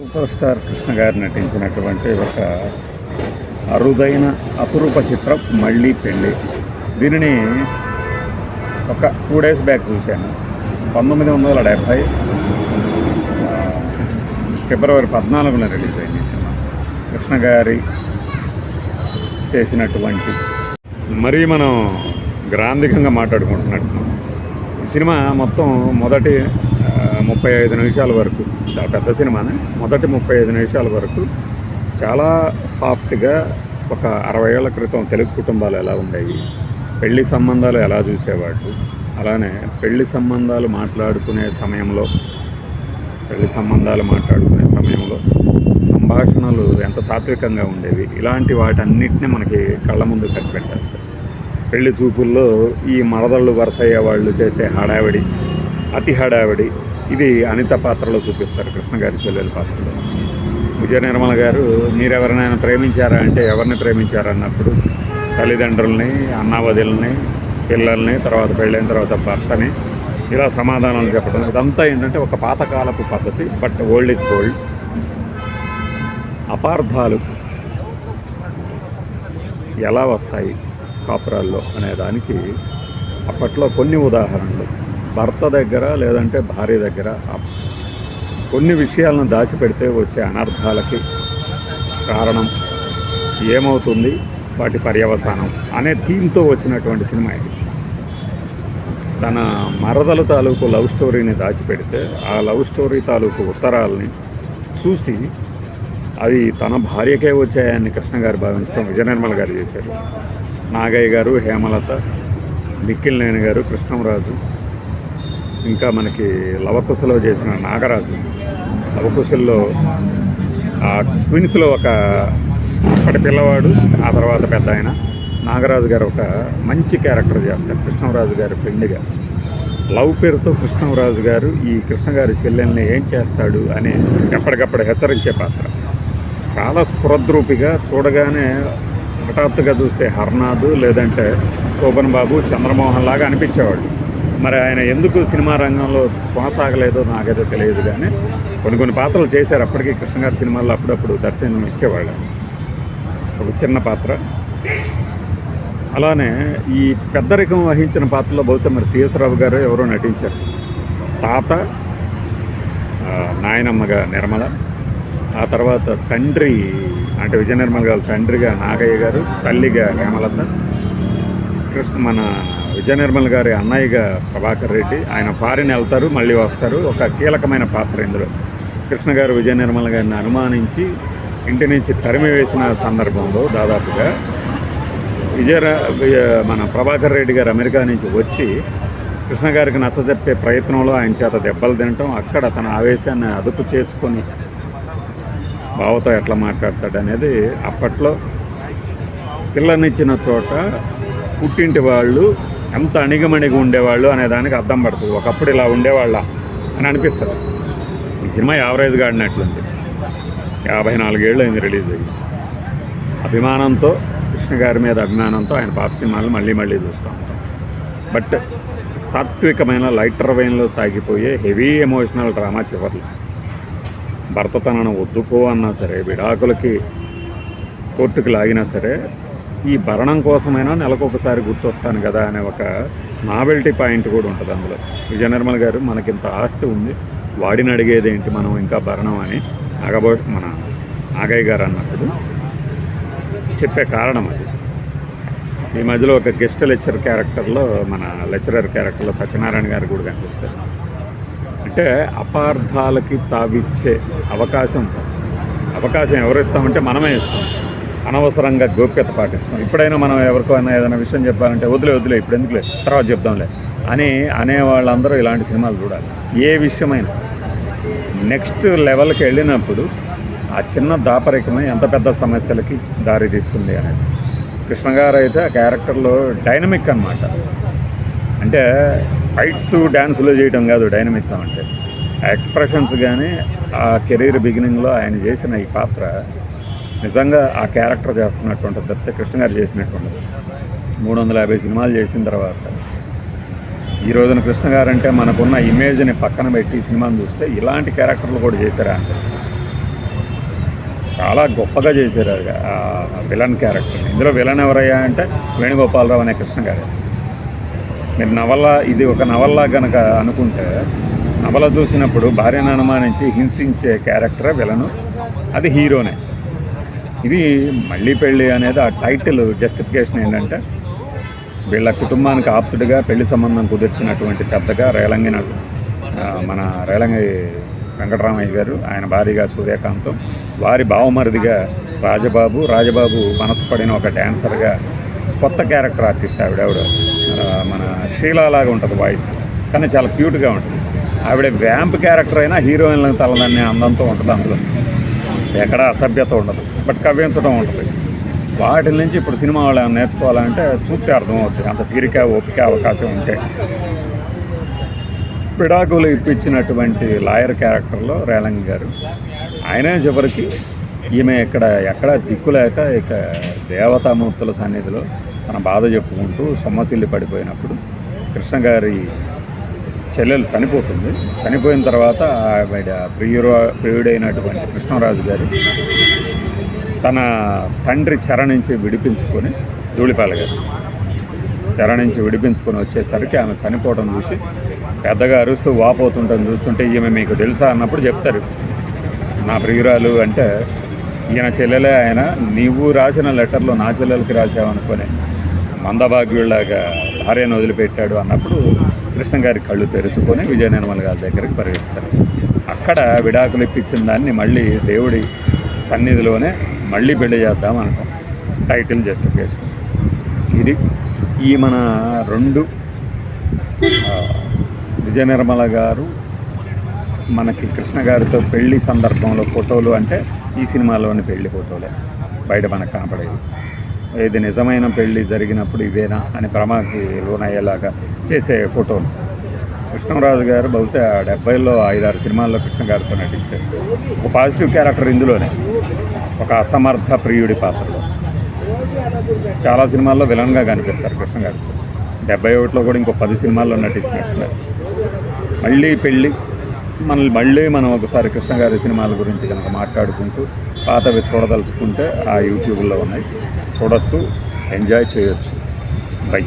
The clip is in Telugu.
సూపర్ స్టార్ కృష్ణ గారు నటించినటువంటి ఒక అరుదైన అపురూప చిత్రం మళ్ళీ పెళ్ళి. దీనిని ఒక 2 days బ్యాక్ చూశాను. 1970 ఫిబ్రవరి 14న రిలీజ్ అయింది సినిమా. కృష్ణ గారి చేసినటువంటి మరీ మనం గ్రాంధికంగా మాట్లాడుకుంటున్నట్టు ఈ సినిమా మొత్తం మొదటి 35 నిమిషాల వరకు చాలా పెద్ద సినిమానే. మొదటి 35 నిమిషాల వరకు చాలా సాఫ్ట్గా ఒక 60 ఏళ్ల క్రితం తెలుగు కుటుంబాలు ఎలా ఉండేవి, పెళ్లి సంబంధాలు ఎలా చూసేవాళ్ళు, అలానే పెళ్లి సంబంధాలు మాట్లాడుకునే సమయంలో సంభాషణలు ఎంత సాత్వికంగా ఉండేవి, ఇలాంటి వాటన్నిటిని మనకి కళ్ళ ముందు కట్టిపెట్టేస్తాయి. పెళ్లి చూపుల్లో ఈ మరదళ్ళు వరుస అయ్యేవాళ్ళు చేసే హడావిడి, అతి హడావిడి, ఇది అనిత పాత్రలో చూపిస్తారు. కృష్ణ గారి చెల్లెల పాత్రలో విజయ నిర్మల గారు మీరెవరినైనా ప్రేమించారా అంటే ఎవరిని ప్రేమించారన్నప్పుడు తల్లిదండ్రుల్ని, అన్నావదిల్ని, పిల్లల్ని, తర్వాత పెళ్ళైన తర్వాత భర్తని, ఇలా సమాధానాలు చెప్పడం. ఇదంతా ఏంటంటే ఒక పాతకాలపు పద్ధతి. But old is gold. అపార్థాలు ఎలా వస్తాయి కాపురాల్లో అనే దానికి అప్పట్లో కొన్ని ఉదాహరణలు. భర్త దగ్గర లేదంటే భార్య దగ్గర కొన్ని విషయాలను దాచిపెడితే వచ్చే అనర్థాలకి కారణం ఏమవుతుంది, వాటి పర్యవసానం అనే థీమ్తో వచ్చినటువంటి సినిమా ఇది. తన మరదల తాలూకు లవ్ స్టోరీని దాచిపెడితే ఆ లవ్ స్టోరీ తాలూకు ఉత్తరాలని చూసి అవి తన భార్యకే వచ్చాయని కృష్ణ గారు భావించడం విజయ నిర్మల గారు చేశారు. నాగయ్య గారు, హేమలత, నిఖిల్నేని గారు, కృష్ణంరాజు, ఇంకా మనకి లవకుశలో చేసిన నాగరాజు, లవకుశల్లో ఆ ట్విన్స్లో ఒకటి పిల్లవాడు, ఆ తర్వాత పెద్ద ఆయన నాగరాజు గారు ఒక మంచి క్యారెక్టర్ చేస్తారు కృష్ణంరాజు గారి ఫ్రెండ్గా. లవ్ పేరుతో కృష్ణంరాజు గారు ఈ కృష్ణ గారి చెల్లెల్ని ఏం చేస్తాడు అని ఎప్పటికప్పుడు హెచ్చరించే పాత్ర. చాలా స్ఫురద్రూపిగా, చూడగానే హఠాత్తుగా చూస్తే హర్నాథ్ లేదంటే శోభన్ బాబు, చంద్రమోహన్ లాగా అనిపించేవాళ్ళు. మరి ఆయన ఎందుకు సినిమా రంగంలో కొనసాగలేదో నాకైతే తెలియదు, కానీ కొన్ని పాత్రలు చేశారు. అప్పటికీ కృష్ణ గారి సినిమాల్లో అప్పుడప్పుడు దర్శనం ఇచ్చేవాళ్ళు, ఒక చిన్న పాత్ర. అలానే ఈ పెద్దరికం వహించిన పాత్రలో బహుశా మరి సిఎస్ రావు గారు ఎవరో నటించారు. తాత నాయనమ్మగా నిర్మల, ఆ తర్వాత తండ్రి అంటే విజయ నిర్మల గారు తండ్రిగా నాగయ్య గారు, తల్లిగా హేమలత, మన విజయ నిర్మల గారి అన్నయ్యగా ప్రభాకర్ రెడ్డి. ఆయన ఫారిన్ వెళ్తారు, మళ్ళీ వస్తారు. ఒక కీలకమైన పాత్ర ఇందులో. కృష్ణ గారు విజయ నిర్మల గారిని అనుమానించి ఇంటి నుంచి తరిమి వేసిన సందర్భంలో దాదాపుగా మన ప్రభాకర్ రెడ్డి గారు అమెరికా నుంచి వచ్చి కృష్ణ గారికి నచ్చజెప్పే ప్రయత్నంలో ఆయన చేత దెబ్బలు తినటం, అక్కడ తన ఆవేశాన్ని అదుపు చేసుకొని బావతో ఎట్లా మాట్లాడతాడు అనేది అప్పట్లో పిల్లనిచ్చిన చోట పుట్టింటి వాళ్ళు ఎంత అణిగమణిగి ఉండేవాళ్ళు అనే దానికి అర్థం పడుతుంది. ఒకప్పుడు ఇలా ఉండేవాళ్ళ అని అనిపిస్తుంది. ఈ సినిమా యావరేజ్గా ఆడినట్లుంది. 54 ఏళ్ళు అయింది రిలీజ్ అయ్యి. అభిమానంతో, కృష్ణ గారి మీద అభిమానంతో ఆయన పాత సినిమాలు మళ్ళీ చూస్తూ ఉంటాం. బట్ సాత్వికమైన లైటర్ వెయిన్లో సాగిపోయే హెవీ ఎమోషనల్ డ్రామా చివర్లు. భర్త తనను వద్దుకో అన్నా సరే, విడాకులకి కోర్టుకు లాగినా సరే, ఈ భరణం కోసమైనా నెలకొకసారి గుర్తొస్తాను కదా అనే ఒక నావెల్టీ పాయింట్ కూడా ఉంటుంది అందులో. విజయ నిర్మల గారు మనకింత ఆస్తి ఉంది, వాడిని అడిగేది ఏంటి మనం ఇంకా భరణం అని మన నాగయ్య గారు అన్నప్పుడు చెప్పే కారణం అది. ఈ మధ్యలో ఒక గెస్ట్ లెక్చరర్ క్యారెక్టర్లో సత్యనారాయణ గారు కూడా కనిపిస్తారు. అంటే అపార్థాలకి తావిచ్చే అవకాశం ఎవరిస్తామంటే మనమే ఇస్తాం. అనవసరంగా గోప్యత పాటిస్తాం. ఇప్పుడైనా మనం ఎవరికైనా ఏదైనా విషయం చెప్పాలంటే వదిలే ఇప్పుడు ఎందుకులే, తర్వాత చెప్దాంలే అని అనేవాళ్ళందరూ ఇలాంటి సినిమాలు చూడాలి. ఏ విషయమైనా నెక్స్ట్ లెవెల్కి వెళ్ళినప్పుడు ఆ చిన్న దాపరికమే ఎంత పెద్ద సమస్యలకి దారి తీస్తుంది అనేది. కృష్ణ గారు అయితే ఆ క్యారెక్టర్లో డైనమిక్ అన్నమాట. అంటే ఫైట్స్ డ్యాన్సులు చేయడం కాదు డైనమిక్ అంటే, ఆ ఎక్స్ప్రెషన్స్ కానీ ఆ కెరీర్ బిగినింగ్లో ఆయన చేసిన ఈ పాత్ర నిజంగా ఆ క్యారెక్టర్ చేస్తున్నటువంటి తప్పితే కృష్ణ గారు చేసినటువంటిది. 350 సినిమాలు చేసిన తర్వాత ఈ రోజున కృష్ణ గారు అంటే మనకున్న ఇమేజ్ని పక్కన పెట్టి సినిమాను చూస్తే ఇలాంటి క్యారెక్టర్లు కూడా చేశారా అనిపిస్తుంది. చాలా గొప్పగా చేశారు ఆ విలన్ క్యారెక్టర్. ఇందులో విలన్ ఎవరయ్యా అంటే వేణుగోపాలరావు అనే కృష్ణ గారు. మీరు ఇది ఒక నవల్లా కనుక అనుకుంటే, నవల చూసినప్పుడు భార్యను అనుమానించి హింసించే క్యారెక్టర్ విలను, అది హీరోనే. ఇది మళ్ళీ పెళ్ళి అనేది ఆ టైటిల్ జస్టిఫికేషన్ ఏంటంటే, వీళ్ళ కుటుంబానికి ఆప్తుడిగా పెళ్లి సంబంధం కుదిర్చినటువంటి పెద్దగా మన రేలంగి వెంకటరామయ్య గారు, ఆయన భార్యగా సూర్యకాంతం, వారి బావమరిదిగా రాజబాబు మనసు పడిన ఒక డ్యాన్సర్గా కొత్త క్యారెక్టర్ ఆర్టిస్ట్ ఆవిడ మన షీలాలాగా ఉంటుంది వాయిస్, కానీ చాలా క్యూట్గా ఉంటుంది. ఆవిడ వ్యాంప్ క్యారెక్టర్ అయినా హీరోయిన్లకు తలదన్నే అందంతో ఉంటుంది. అందులో ఎక్కడ అసభ్యత ఉండదు, బట్ కవ్వించడం ఉంటుంది. వాటి నుంచి ఇప్పుడు సినిమా వాళ్ళు నేర్చుకోవాలంటే చూస్తే అర్థమవుతుంది, అంత తీరిక ఓపిక అవకాశం ఉంటే. విడాకులు ఇప్పించినటువంటి లాయర్ క్యారెక్టర్లో రేలంగి గారు, ఆయనే చివరికి ఈమె ఎక్కడ దిక్కులేక ఇక దేవతామూర్తుల సన్నిధిలో తన బాధ చెప్పుకుంటూ సొమ్మసిల్లి పడిపోయినప్పుడు కృష్ణ గారి చెల్లెలు చనిపోతుంది. చనిపోయిన తర్వాత ఆవిడ ప్రియుడైనటువంటి కృష్ణరాజు గారు తన తండ్రి చెర నుంచి విడిపించుకొని, ధూళిపాల గారు చెర నుంచి విడిపించుకొని వచ్చేసరికి ఆమె చనిపోవడం చూసి పెద్దగా అరుస్తూ వాపోతుంటుంది. చూస్తుంటే ఈమె మీకు తెలుసా అన్నప్పుడు చెప్తారు, నా ప్రియురాలు అంటే ఈయన చెల్లెలే. ఆయన నీవు రాసిన లెటర్లో నా చెల్లెలకి రాసావనుకొని మందభాగ్యుల్లాగా భార్యను వదిలిపెట్టాడు అన్నప్పుడు కృష్ణ గారి కళ్ళు తెరుచుకొని విజయ నిర్మల్ గారి దగ్గరికి పరిగెత్తారు. అక్కడ విడాకులు ఇప్పించిన దాన్ని మళ్ళీ దేవుడి సన్నిధిలోనే మళ్ళీ పెళ్లి చేద్దాం అనుకో, టైటిల్ జస్టిఫికేషన్. ఇది ఈ మన రెండు విజయ నిర్మల గారు మనకి కృష్ణ గారితో పెళ్లి సందర్భంలో ఫోటోలు అంటే ఈ సినిమాలోని పెళ్లి ఫోటోలే బయట మనకు కనపడేది. ఇది నిజమైన పెళ్లి జరిగినప్పుడు ఇవేనా అని భ్రమకి లోనయ్యేలాగా చేసే ఫోటోలు. కృష్ణరాజు గారు బహుశా 70లో 5-6 సినిమాల్లో కృష్ణ గారితో నటించారు. ఒక పాజిటివ్ క్యారెక్టర్ ఇందులోనే, ఒక అసమర్థ ప్రియుడి పాత్రలో. చాలా సినిమాల్లో విలన్గా కనిపిస్తారు కృష్ణ గారితో. 71లో కూడా ఇంకో 10 సినిమాల్లో నటించినట్లే. మళ్ళీ పెళ్ళి మళ్ళీ మనం ఒకసారి కృష్ణ గారి సినిమాల గురించి కనుక మాట్లాడుకుంటూ పాతవి చూడదలుచుకుంటే ఆ యూట్యూబ్లో ఉన్నాయి, చూడొచ్చు, ఎంజాయ్ చేయొచ్చు. బై.